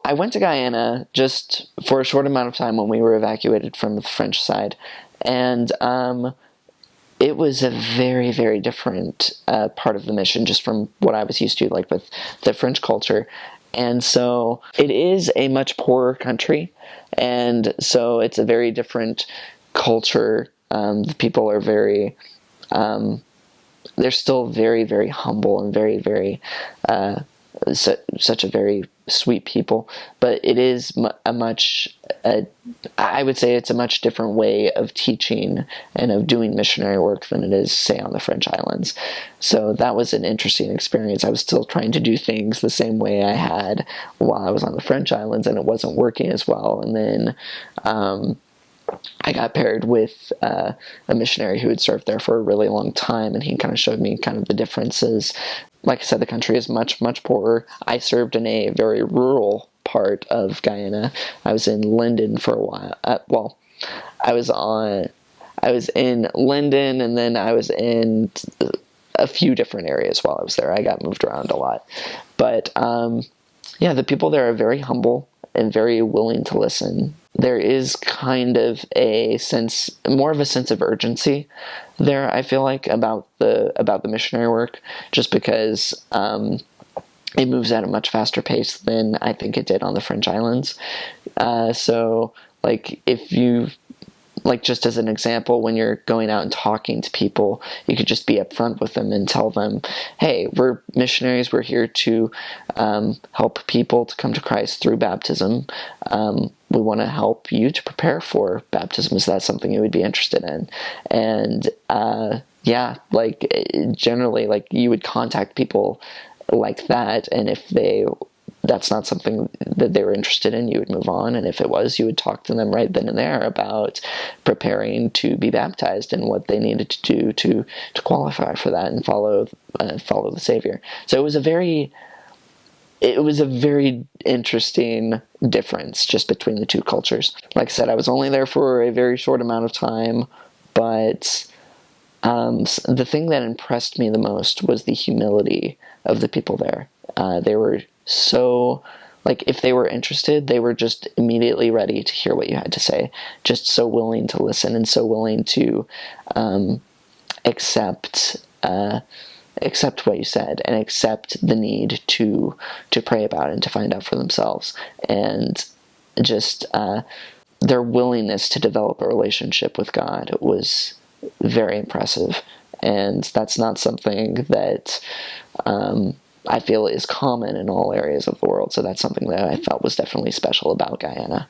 I went to Guyana just for a short amount of time when we were evacuated from the French side, and it was a very, very different part of the mission just from what I was used to, like with the French culture. And so it is a much poorer country, and so it's a very different culture. The people are very, they're still very, very humble and very, very, such a very sweet people. But it is I would say it's a much different way of teaching and of doing missionary work than it is, say, on the French islands. So that was an interesting experience. I was still trying to do things the same way I had while I was on the French islands, and it wasn't working as well. And then I got paired with a missionary who had served there for a really long time, and he kind of showed me kind of the differences. Like I said, the country is much, much poorer. I served in a very rural part of Guyana. I was in Linden for a while. I was in Linden, and then I was in a few different areas while I was there. I got moved around a lot. But yeah, the people there are very humble and very willing to listen. There is kind of more of a sense of urgency there, I feel like, about the missionary work, just because it moves at a much faster pace than I think it did on the French islands. So, like, if you, like, just as an example, when you're going out and talking to people, you could just be upfront with them and tell them, hey, we're missionaries, we're here to help people to come to Christ through baptism. We want to help you to prepare for baptism. Is that something you would be interested in? And yeah, like, generally, like, you would contact people like that, and if that's not something that they were interested in, you would move on. And if it was, you would talk to them right then and there about preparing to be baptized and what they needed to do to qualify for that and follow the Savior. So it was a very interesting difference just between the two cultures. Like I said, I was only there for a very short amount of time, but the thing that impressed me the most was the humility of the people there. They were so, like, if they were interested, they were just immediately ready to hear what you had to say, just so willing to listen and so willing to accept what you said and accept the need to pray about it and to find out for themselves. And just their willingness to develop a relationship with God was very impressive. And that's not something that I feel is common in all areas of the world. So that's something that I felt was definitely special about Guyana.